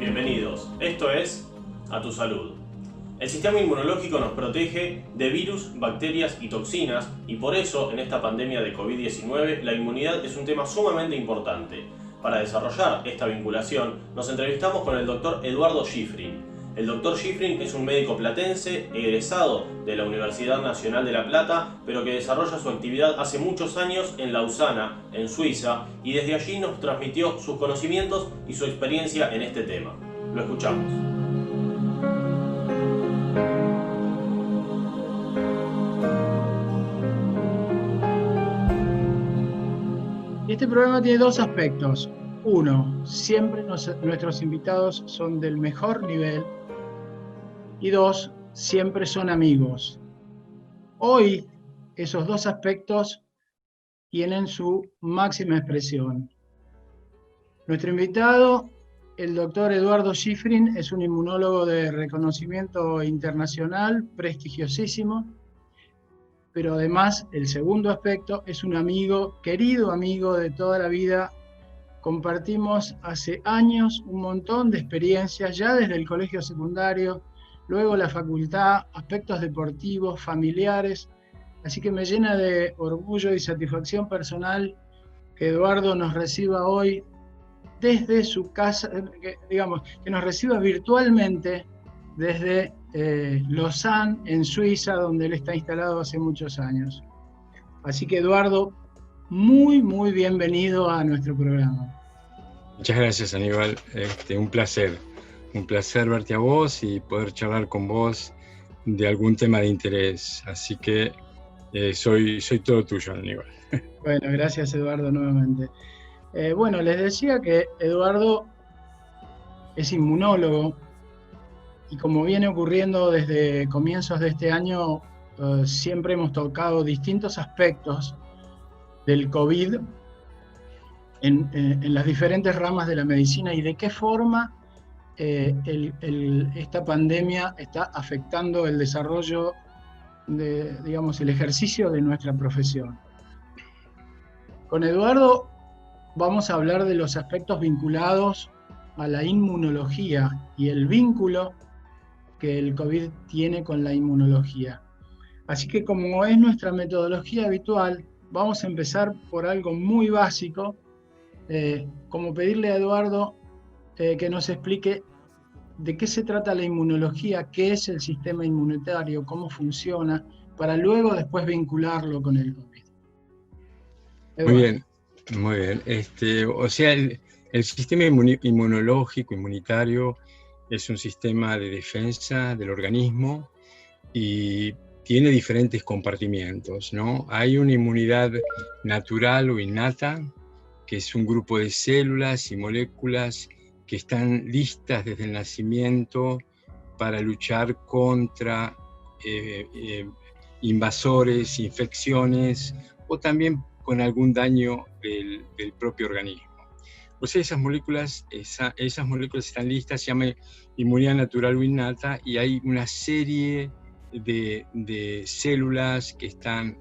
Bienvenidos, esto es A Tu Salud. El sistema inmunológico nos protege de virus, bacterias y toxinas y por eso en esta pandemia de COVID-19 la inmunidad es un tema sumamente importante. Para desarrollar esta vinculación nos entrevistamos con el Dr. Eduardo Schifrin. El Dr. Schifrin es un médico platense egresado de la Universidad Nacional de La Plata, pero que desarrolla su actividad hace muchos años en Lausana, en Suiza, y desde allí nos transmitió sus conocimientos y su experiencia en este tema. Lo escuchamos. Este programa tiene dos aspectos. Uno, siempre nuestros invitados son del mejor nivel. Y dos, siempre son amigos. Hoy, esos dos aspectos tienen su máxima expresión. Nuestro invitado, el doctor Eduardo Schifrin, es un inmunólogo de reconocimiento internacional, prestigiosísimo, pero además, el segundo aspecto, es un amigo, querido amigo de toda la vida. Compartimos hace años un montón de experiencias, ya desde el colegio secundario, luego la facultad, aspectos deportivos, familiares. Así que me llena de orgullo y satisfacción personal que Eduardo nos reciba hoy desde su casa, que nos reciba virtualmente desde Lausanne, en Suiza, donde él está instalado hace muchos años. Así que Eduardo, muy bienvenido a nuestro programa. Muchas gracias, Aníbal. Un placer verte a vos y poder charlar con vos de algún tema de interés. Así que soy todo tuyo, Aníbal. Bueno, gracias, Eduardo, nuevamente. Bueno, les decía que Eduardo es inmunólogo y como viene ocurriendo desde comienzos de este año, siempre hemos tocado distintos aspectos del COVID en las diferentes ramas de la medicina y de qué forma esta pandemia está afectando el desarrollo el ejercicio de nuestra profesión. Con Eduardo vamos a hablar de los aspectos vinculados a la inmunología y el vínculo que el COVID tiene con la inmunología. Así que como es nuestra metodología habitual, vamos a empezar por algo muy básico, como pedirle a Eduardo que nos explique de qué se trata la inmunología, qué es el sistema inmunitario, cómo funciona, para luego después vincularlo con el COVID. Eduardo. Muy bien. El sistema inmunológico, inmunitario, es un sistema de defensa del organismo y tiene diferentes compartimientos, ¿no? Hay una inmunidad natural o innata, que es un grupo de células y moléculas que están listas desde el nacimiento para luchar contra invasores, infecciones o también con algún daño del propio organismo. O sea, esas moléculas están listas, se llama inmunidad natural o innata, y hay una serie de células que están,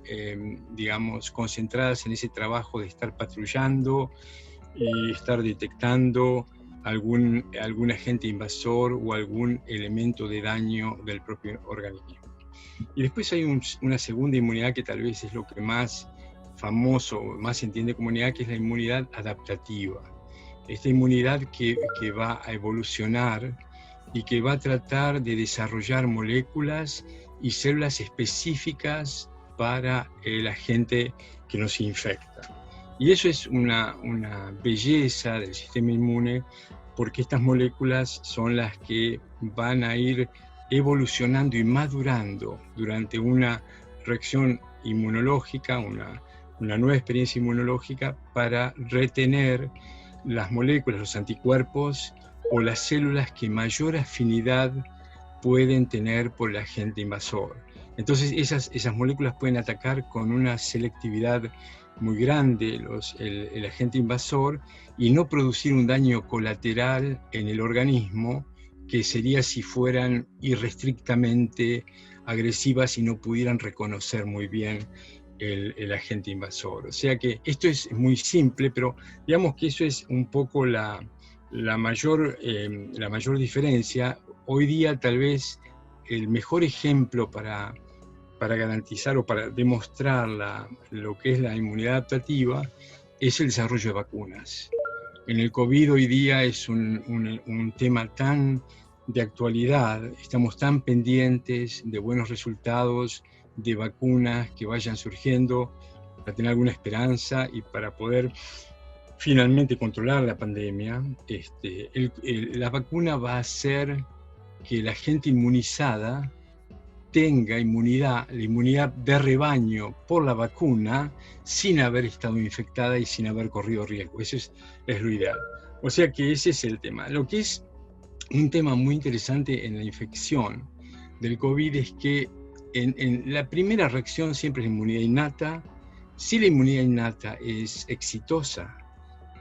concentradas en ese trabajo de estar patrullando y estar detectando algún agente invasor o algún elemento de daño del propio organismo. Y después hay una segunda inmunidad que tal vez es lo que más famoso, más se entiende como inmunidad, que es la inmunidad adaptativa. Esta inmunidad que va a evolucionar y que va a tratar de desarrollar moléculas y células específicas para el agente que nos infecta. Y eso es una belleza del sistema inmune, porque estas moléculas son las que van a ir evolucionando y madurando durante una reacción inmunológica, una nueva experiencia inmunológica, para retener las moléculas, los anticuerpos o las células que mayor afinidad pueden tener por el agente invasor. Entonces esas moléculas pueden atacar con una selectividad muy grande el agente invasor y no producir un daño colateral en el organismo, que sería si fueran irrestrictamente agresivas y no pudieran reconocer muy bien el agente invasor. O sea que esto es muy simple, pero digamos que eso es un poco la la mayor diferencia, hoy día tal vez el mejor ejemplo para garantizar o para demostrar lo que es la inmunidad adaptativa es el desarrollo de vacunas. En el COVID hoy día es un tema tan de actualidad, estamos tan pendientes de buenos resultados, de vacunas que vayan surgiendo para tener alguna esperanza y para poder finalmente controlar la pandemia. La vacuna va a hacer que la gente inmunizada tenga la inmunidad de rebaño por la vacuna sin haber estado infectada y sin haber corrido riesgo. Eso es lo ideal. O sea que ese es el tema. Lo que es un tema muy interesante en la infección del COVID es que en la primera reacción siempre es la inmunidad innata. Si la inmunidad innata es exitosa,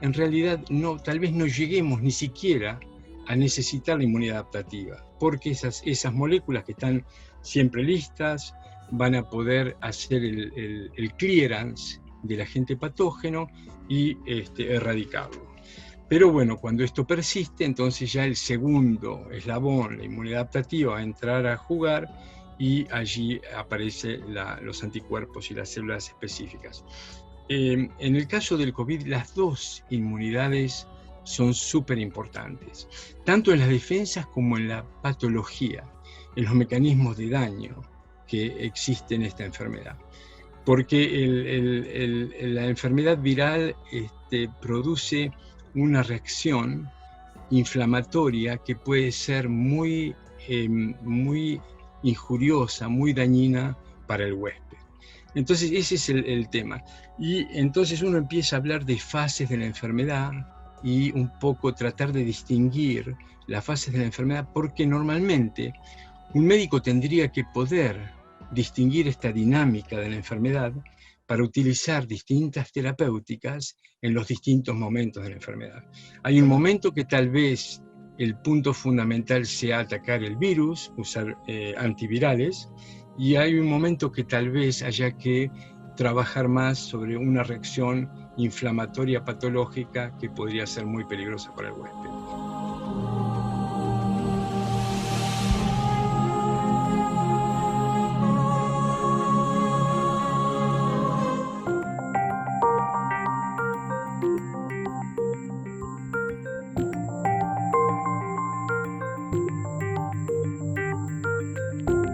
en realidad tal vez no lleguemos ni siquiera a necesitar la inmunidad adaptativa, porque esas moléculas que están siempre listas van a poder hacer el clearance del agente patógeno y erradicarlo. Pero bueno, cuando esto persiste, entonces ya el segundo eslabón, la inmunidad adaptativa, va a entrar a jugar y allí aparecen los anticuerpos y las células específicas. En el caso del COVID, las dos inmunidades son súper importantes, tanto en las defensas como en la patología, en los mecanismos de daño que existen en esta enfermedad. Porque la enfermedad viral produce una reacción inflamatoria que puede ser muy injuriosa, muy dañina para el huésped. Entonces ese es el tema. Y entonces uno empieza a hablar de fases de la enfermedad y un poco tratar de distinguir las fases de la enfermedad, porque normalmente un médico tendría que poder distinguir esta dinámica de la enfermedad para utilizar distintas terapéuticas en los distintos momentos de la enfermedad. Hay un momento que tal vez el punto fundamental sea atacar el virus, usar antivirales, y hay un momento que tal vez haya que trabajar más sobre una reacción inflamatoria patológica que podría ser muy peligrosa para el huésped.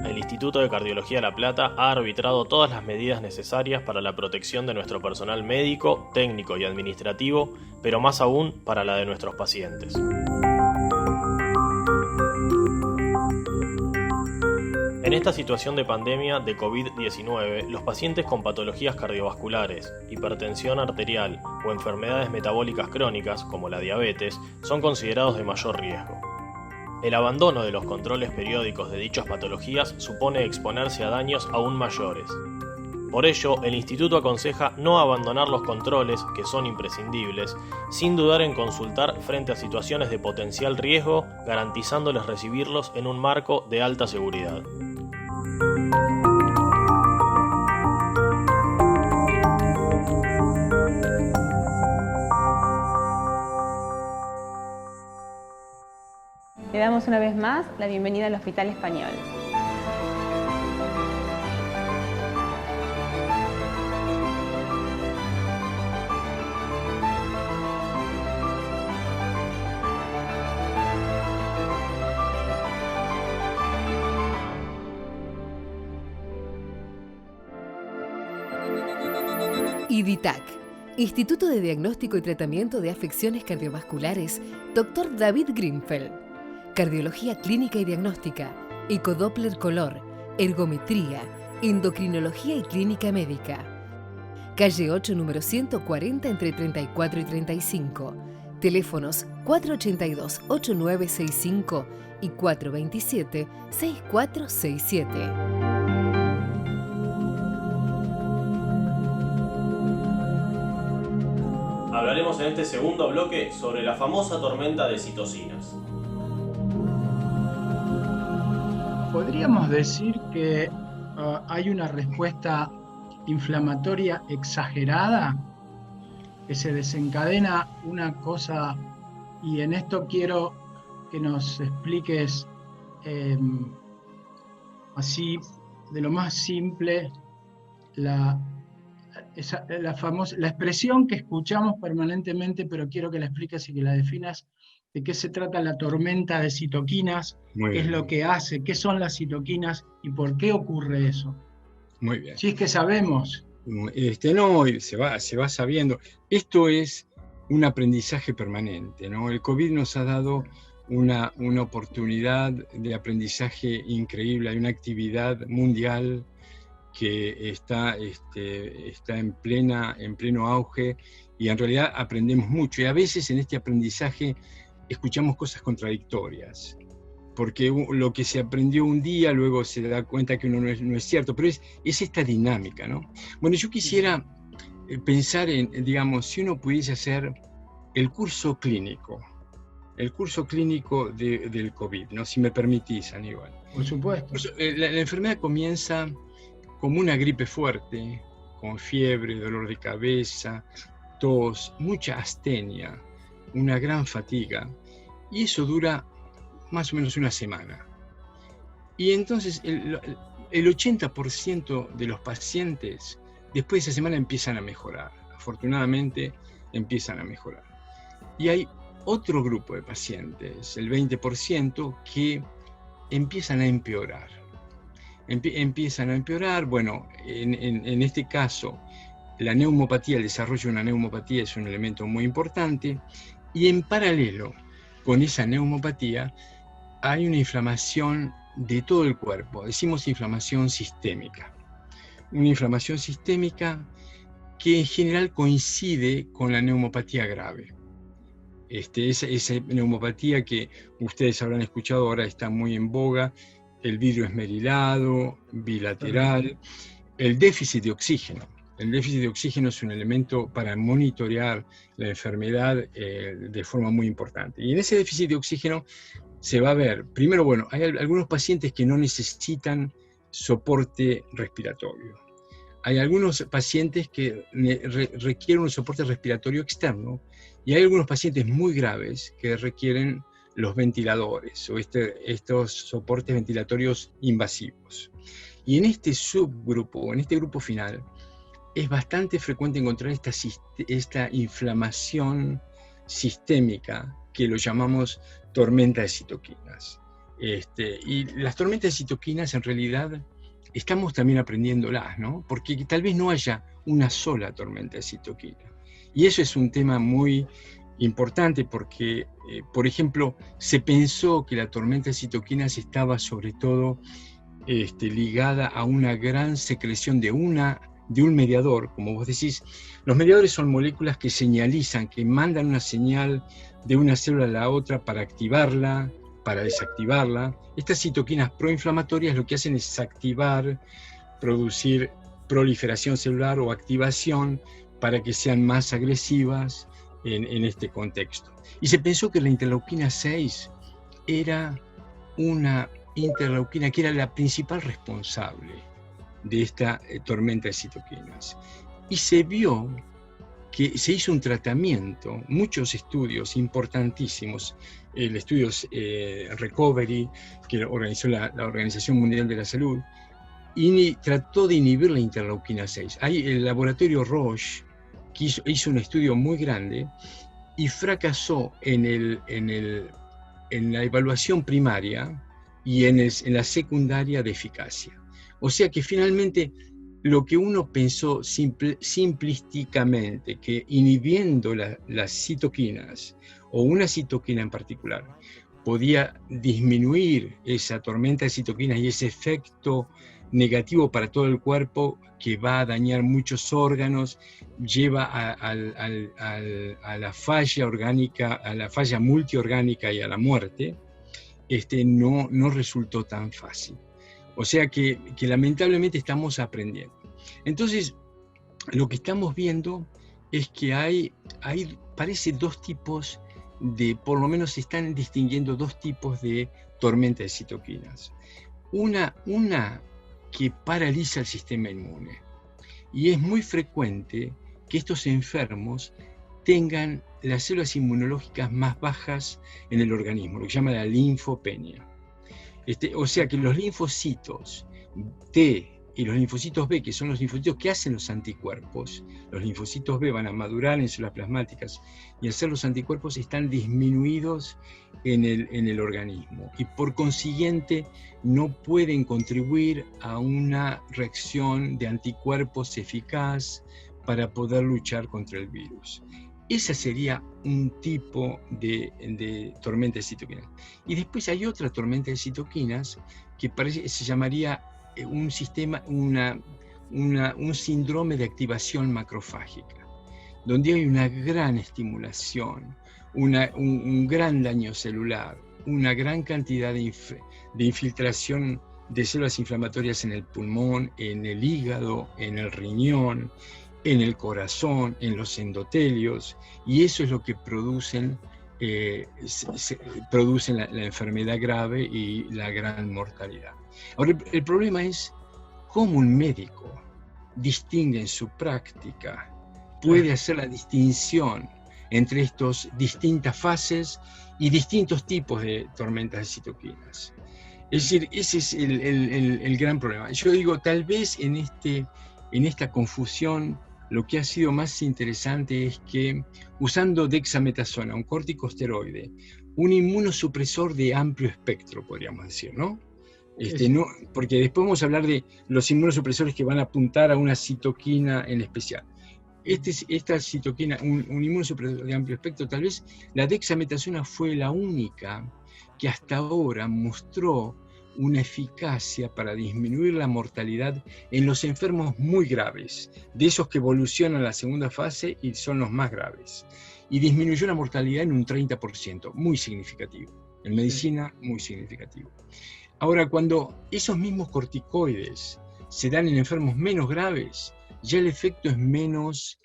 El Instituto de Cardiología La Plata ha arbitrado todas las medidas necesarias para la protección de nuestro personal médico, técnico y administrativo, pero más aún para la de nuestros pacientes. En esta situación de pandemia de COVID-19, los pacientes con patologías cardiovasculares, hipertensión arterial o enfermedades metabólicas crónicas, como la diabetes, son considerados de mayor riesgo. El abandono de los controles periódicos de dichas patologías supone exponerse a daños aún mayores. Por ello, el Instituto aconseja no abandonar los controles, que son imprescindibles, sin dudar en consultar frente a situaciones de potencial riesgo, garantizándoles recibirlos en un marco de alta seguridad. Le damos una vez más la bienvenida al Hospital Español. IDITAC, Instituto de Diagnóstico y Tratamiento de Afecciones Cardiovasculares, Dr. David Grinfeld. Cardiología clínica y diagnóstica, ecodoppler color, ergometría, endocrinología y clínica médica. Calle 8, número 140, entre 34 y 35. Teléfonos 482-8965 y 427-6467. Hablaremos en este segundo bloque sobre la famosa tormenta de citocinas. ¿Podríamos decir que hay una respuesta inflamatoria exagerada? Que se desencadena una cosa Y en esto quiero que nos expliques así, de lo más simple, la expresión que escuchamos permanentemente, pero quiero que la expliques y que la definas, de qué se trata la tormenta de citoquinas, qué es lo que hace, qué son las citoquinas y por qué ocurre eso. Muy bien. Si es que sabemos. No, se va sabiendo. Esto es un aprendizaje permanente, ¿no? El COVID nos ha dado una oportunidad de aprendizaje increíble. Hay una actividad mundial que está en pleno auge, y en realidad aprendemos mucho. Y a veces en este aprendizaje escuchamos cosas contradictorias, porque lo que se aprendió un día luego se da cuenta que no es cierto, pero es esta dinámica, ¿no? Bueno, yo quisiera pensar en, digamos, si uno pudiese hacer el curso clínico del COVID, ¿no? Si me permitís, Aníbal. Por supuesto. La enfermedad comienza como una gripe fuerte, con fiebre, dolor de cabeza, tos, mucha astenia, una gran fatiga, y eso dura más o menos una semana. Y entonces el 80% de los pacientes después de esa semana empiezan a mejorar. Afortunadamente empiezan a mejorar. Y hay otro grupo de pacientes, el 20%, que empiezan a empeorar. Bueno, en este caso, la neumopatía, el desarrollo de una neumopatía es un elemento muy importante, y en paralelo con esa neumopatía hay una inflamación de todo el cuerpo, decimos inflamación sistémica. Una inflamación sistémica que en general coincide con la neumopatía grave. Esa neumopatía que ustedes habrán escuchado, ahora está muy en boga, el vidrio esmerilado, bilateral, el déficit de oxígeno. El déficit de oxígeno es un elemento para monitorear la enfermedad de forma muy importante. Y en ese déficit de oxígeno se va a ver, primero, bueno, hay algunos pacientes que no necesitan soporte respiratorio. Hay algunos pacientes que requieren un soporte respiratorio externo, y hay algunos pacientes muy graves que requieren los ventiladores o estos soportes ventilatorios invasivos. Y en este subgrupo, en este grupo final, es bastante frecuente encontrar esta inflamación sistémica que lo llamamos tormenta de citoquinas. Y las tormentas de citoquinas en realidad estamos también aprendiéndolas, ¿no? Porque tal vez no haya una sola tormenta de citoquina. Y eso es un tema muy importante porque, por ejemplo, se pensó que la tormenta de citoquinas estaba sobre todo ligada a una gran secreción de un mediador. Como vos decís, los mediadores son moléculas que señalizan, que mandan una señal de una célula a la otra para activarla, para desactivarla. Estas citoquinas proinflamatorias lo que hacen es activar, producir proliferación celular o activación para que sean más agresivas en este contexto. Y se pensó que la interleuquina 6 era una interleuquina que era la principal responsable de esta tormenta de citoquinas. Y se vio que se hizo un tratamiento, muchos estudios importantísimos, el estudio Recovery, que organizó la Organización Mundial de la Salud, y trató de inhibir la interleuquina 6. Ahí el laboratorio Roche que hizo un estudio muy grande y fracasó en la evaluación primaria y en la secundaria de eficacia. O sea que finalmente lo que uno pensó simplísticamente, que inhibiendo las citoquinas, o una citoquina en particular, podía disminuir esa tormenta de citoquinas y ese efecto negativo para todo el cuerpo que va a dañar muchos órganos, lleva a la falla orgánica, a la falla multiorgánica y a la muerte, no resultó tan fácil. O sea que lamentablemente estamos aprendiendo. Entonces, lo que estamos viendo es que parece dos tipos por lo menos se están distinguiendo dos tipos de tormenta de citoquinas. Una que paraliza el sistema inmune. Y es muy frecuente que estos enfermos tengan las células inmunológicas más bajas en el organismo, lo que se llama la linfopenia. O sea que los linfocitos T y los linfocitos B, que son los linfocitos que hacen los anticuerpos, los linfocitos B van a madurar en células plasmáticas y al ser los anticuerpos están disminuidos en el organismo y por consiguiente no pueden contribuir a una reacción de anticuerpos eficaz para poder luchar contra el virus. Ese sería un tipo de tormenta de citoquinas. Y después hay otra tormenta de citoquinas que se llamaría un síndrome de activación macrofágica, donde hay una gran estimulación, un gran daño celular, una gran cantidad de infiltración de células inflamatorias en el pulmón, en el hígado, en el riñón, en el corazón, en los endotelios, y eso es lo que producen la enfermedad grave y la gran mortalidad. Ahora, el problema es cómo un médico distingue en su práctica, puede hacer la distinción entre estas distintas fases y distintos tipos de tormentas de citoquinas. Es decir, ese es el gran problema. Yo digo, tal vez en esta confusión, lo que ha sido más interesante es que usando dexametasona, un corticosteroide, un inmunosupresor de amplio espectro, podríamos decir, ¿no? No, porque después vamos a hablar de los inmunosupresores que van a apuntar a una citoquina en especial. Esta citoquina, un inmunosupresor de amplio espectro, tal vez la dexametasona fue la única que hasta ahora mostró una eficacia para disminuir la mortalidad en los enfermos muy graves, de esos que evolucionan a la segunda fase y son los más graves. Y disminuyó la mortalidad en un 30%, muy significativo. En medicina, muy significativo. Ahora, cuando esos mismos corticoides se dan en enfermos menos graves, ya el efecto es menos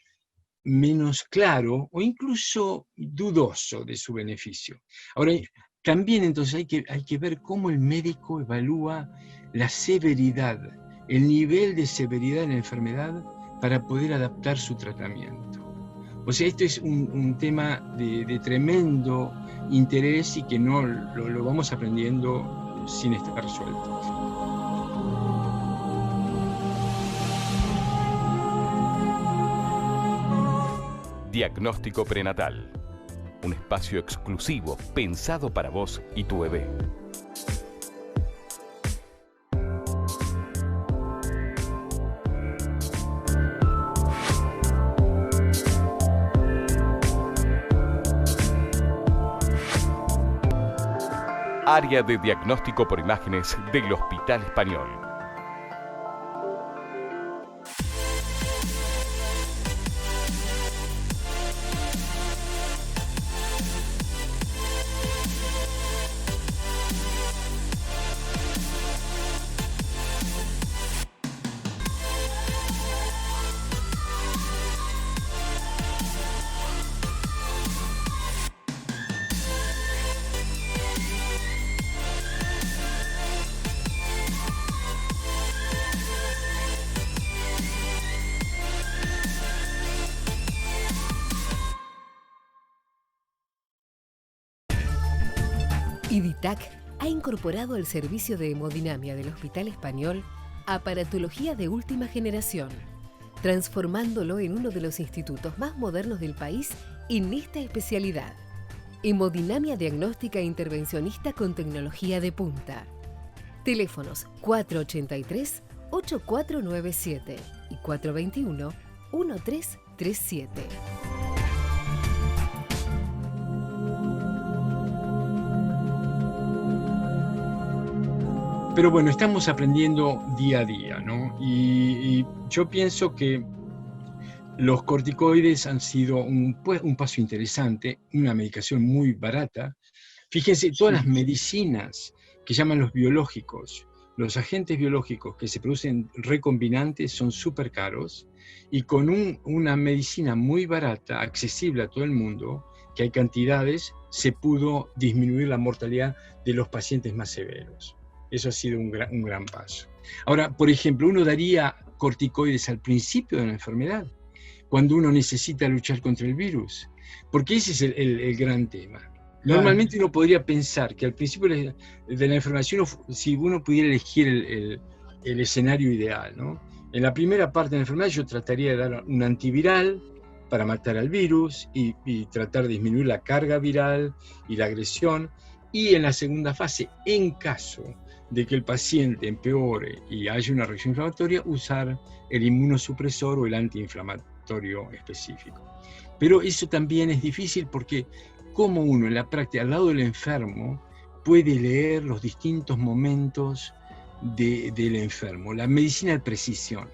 claro o incluso dudoso de su beneficio. Ahora, también entonces hay que ver cómo el médico evalúa la severidad, el nivel de severidad de la enfermedad para poder adaptar su tratamiento. O sea, esto es un tema de tremendo interés y que no lo vamos aprendiendo sin estar resuelto. Diagnóstico prenatal. Un espacio exclusivo pensado para vos y tu bebé. Área de diagnóstico por imágenes del Hospital Español. IDITAC ha incorporado al servicio de hemodinamia del Hospital Español aparatología de última generación, transformándolo en uno de los institutos más modernos del país en esta especialidad. Hemodinamia diagnóstica e intervencionista con tecnología de punta. Teléfonos 483-8497 y 421-1337. Pero bueno, estamos aprendiendo día a día, ¿no? Y yo pienso que los corticoides han sido un paso interesante, una medicación muy barata. Fíjense, todas las medicinas que llaman los biológicos, los agentes biológicos que se producen recombinantes son súper caros, y con una medicina muy barata, accesible a todo el mundo, que hay cantidades, se pudo disminuir la mortalidad de los pacientes más severos. Eso ha sido un gran paso. Ahora, por ejemplo, uno daría corticoides al principio de la enfermedad, cuando uno necesita luchar contra el virus? Porque ese es el gran tema. Claro. Normalmente uno podría pensar que al principio de la enfermedad, si uno pudiera elegir el escenario ideal, ¿no? En la primera parte de la enfermedad yo trataría de dar un antiviral para matar al virus y tratar de disminuir la carga viral y la agresión. Y en la segunda fase, en caso de que el paciente empeore y haya una reacción inflamatoria, usar el inmunosupresor o el antiinflamatorio específico. Pero eso también es difícil porque cómo uno en la práctica, al lado del enfermo, puede leer los distintos momentos del enfermo. La medicina de precisión.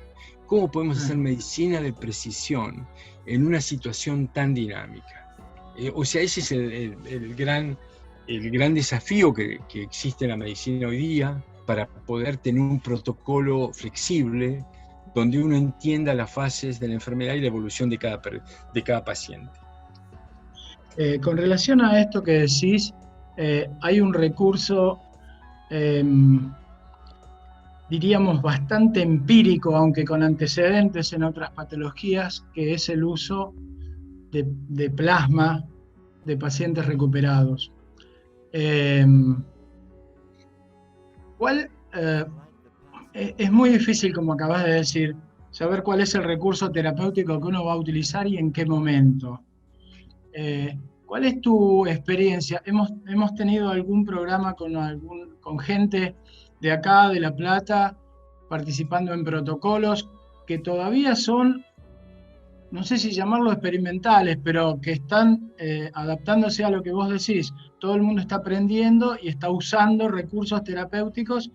¿Cómo podemos hacer medicina de precisión en una situación tan dinámica? O sea, ese es el gran desafío que existe en la medicina hoy día, para poder tener un protocolo flexible donde uno entienda las fases de la enfermedad y la evolución de cada paciente. Con relación a esto que decís, hay un recurso, diríamos, bastante empírico, aunque con antecedentes en otras patologías, que es el uso de plasma de pacientes recuperados. Es muy difícil, como acabas de decir, saber cuál es el recurso terapéutico que uno va a utilizar y en qué momento. ¿Cuál es tu experiencia? ¿Hemos tenido algún programa con gente de acá, de La Plata, participando en protocolos que todavía son, no sé si llamarlo experimentales, pero que están adaptándose a lo que vos decís? Todo el mundo está aprendiendo y está usando recursos terapéuticos,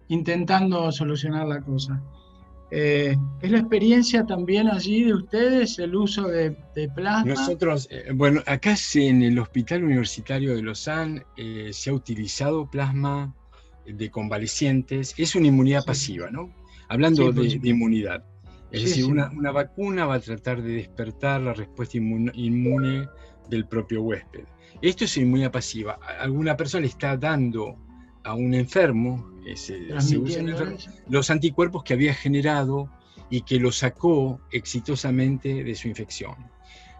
intentando solucionar la cosa. ¿Es la experiencia también allí de ustedes, el uso de plasma? Nosotros, bueno, acá en el Hospital Universitario de Lausanne se ha utilizado plasma de convalecientes. Es una inmunidad pasiva, ¿no? Hablando de inmunidad. Es decir, una vacuna va a tratar de despertar la respuesta inmune del propio huésped. Esto es inmunidad pasiva. Alguna persona le está dando a un enfermo, se usan los anticuerpos que había generado y que lo sacó exitosamente de su infección.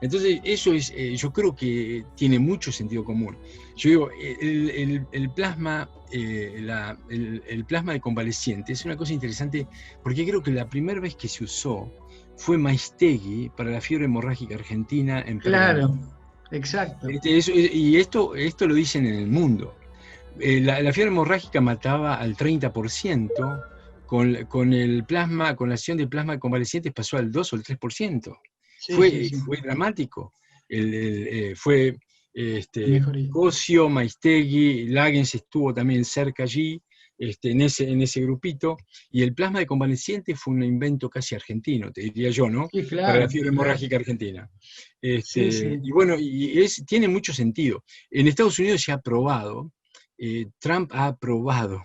Entonces, eso es, yo creo que tiene mucho sentido común. Yo digo, el plasma de convaleciente es una cosa interesante, porque creo que la primera vez que se usó fue Maistegui para la fiebre hemorrágica argentina en Pergamino. Claro, exacto. Y esto lo dicen en el mundo. La fiebre hemorrágica mataba al 30%, con el plasma, con la acción de plasma de convalecientes pasó al 2 o el 3%. Fue dramático. Fue Cosio, Maistegui, Lagens estuvo también cerca allí, en ese grupito, y el plasma de convalecientes fue un invento casi argentino, te diría yo, ¿no? Sí, claro, para la fiebre hemorrágica argentina. Y bueno, tiene mucho sentido. En Estados Unidos se ha aprobado, Trump ha aprobado,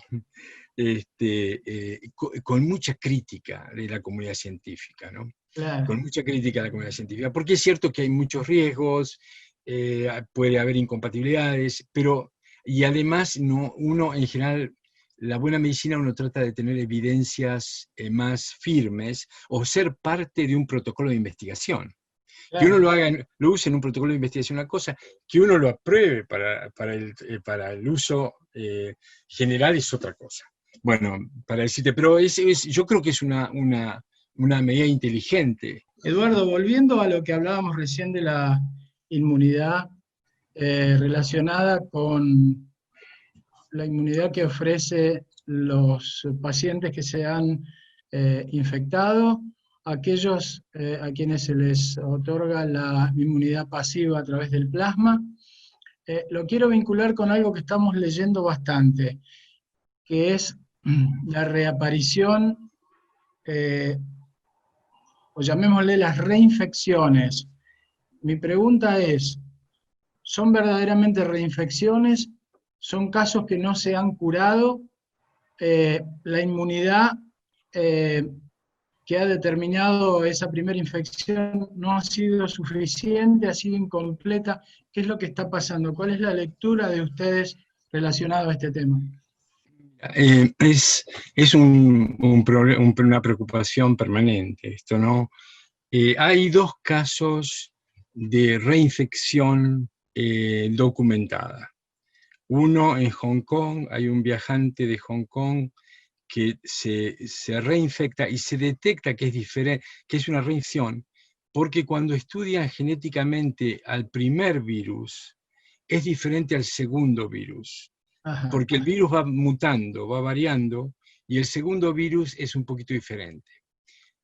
con mucha crítica de la comunidad científica, ¿no? Claro. Con mucha crítica a la comunidad científica, porque es cierto que hay muchos riesgos, puede haber incompatibilidades, y además uno en general, la buena medicina, uno trata de tener evidencias más firmes o ser parte de un protocolo de investigación. Claro. Que uno lo use en un protocolo de investigación una cosa, que uno lo apruebe para el uso general es otra cosa. Bueno, para decirte, pero yo creo que es una medida inteligente. Eduardo, volviendo a lo que hablábamos recién de la inmunidad relacionada con la inmunidad que ofrece los pacientes que se han infectado, aquellos a quienes se les otorga la inmunidad pasiva a través del plasma, lo quiero vincular con algo que estamos leyendo bastante, que es la reaparición, o llamémosle las reinfecciones. Mi pregunta es, ¿son verdaderamente reinfecciones? ¿Son casos que no se han curado? ¿La inmunidad que ha determinado esa primera infección no ha sido suficiente, ha sido incompleta? ¿Qué es lo que está pasando? ¿Cuál es la lectura de ustedes relacionada a este tema? Es una preocupación permanente esto, ¿no? Hay 2 casos de reinfección documentada. Uno en Hong Kong, hay un viajante de Hong Kong que se reinfecta y se detecta que es diferente, que es una reinfección, porque cuando estudian genéticamente al primer virus, es diferente al segundo virus. Ajá. Porque el virus va mutando, va variando, y el segundo virus es un poquito diferente.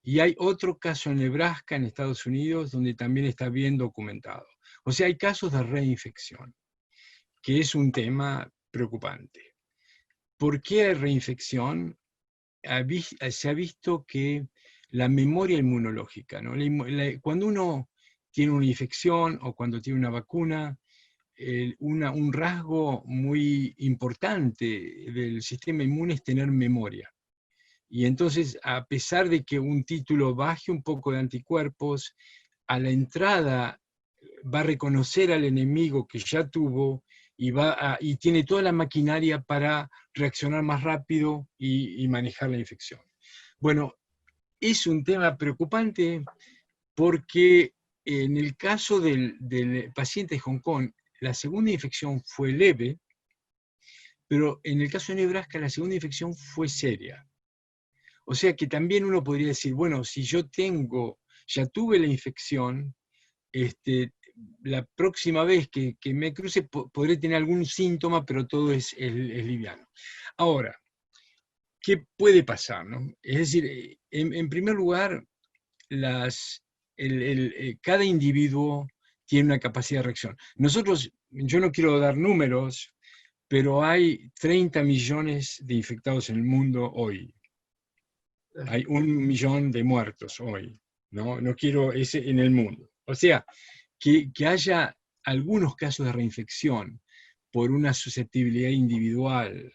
Y hay otro caso en Nebraska, en Estados Unidos, donde también está bien documentado. O sea, hay casos de reinfección, que es un tema preocupante. ¿Por qué hay reinfección? Se ha visto que la memoria inmunológica, ¿no? Cuando uno tiene una infección o cuando tiene una vacuna, un rasgo muy importante del sistema inmune es tener memoria. Y entonces, a pesar de que un título baje un poco de anticuerpos, a la entrada va a reconocer al enemigo que ya tuvo y tiene toda la maquinaria para reaccionar más rápido y manejar la infección. Bueno, es un tema preocupante porque en el caso del paciente de Hong Kong, la segunda infección fue leve, pero en el caso de Nebraska la segunda infección fue seria. O sea que también uno podría decir, bueno, si yo ya tuve la infección, la próxima vez que me cruce podré tener algún síntoma, pero todo es liviano. Ahora, ¿qué puede pasar, no? Es decir, en primer lugar, cada individuo tiene una capacidad de reacción. Yo no quiero dar números, pero hay 30 millones de infectados en el mundo hoy. Hay 1 millón de muertos hoy, ¿no? No quiero ese en el mundo. O sea, que haya algunos casos de reinfección por una susceptibilidad individual,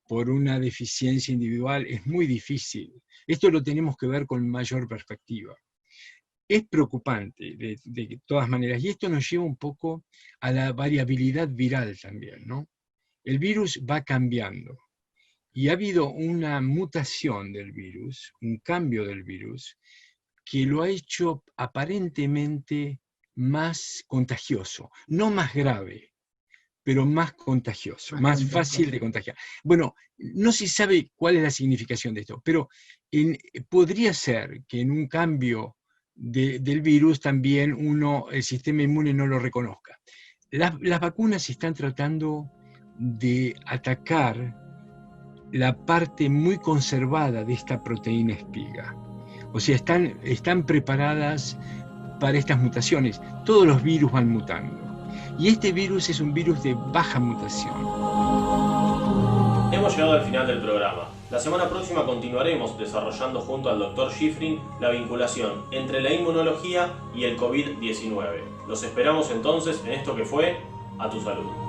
por una deficiencia individual, es muy difícil. Esto lo tenemos que ver con mayor perspectiva. Es preocupante de todas maneras, y esto nos lleva un poco a la variabilidad viral también, ¿no? El virus va cambiando, y ha habido una mutación del virus, un cambio del virus, que lo ha hecho aparentemente más contagioso, no más grave, pero más contagioso, más fácil de contagiar. Bueno, no se sabe cuál es la significación de esto, pero podría ser que en un cambio del virus también el sistema inmune no lo reconozca. Las vacunas están tratando de atacar la parte muy conservada de esta proteína espiga. O sea, están preparadas para estas mutaciones. Todos los virus van mutando. Y este virus es un virus de baja mutación. Hemos llegado al final del programa. La semana próxima continuaremos desarrollando junto al Dr. Schifrin la vinculación entre la inmunología y el COVID-19. Los esperamos entonces en esto que fue A Tu Salud.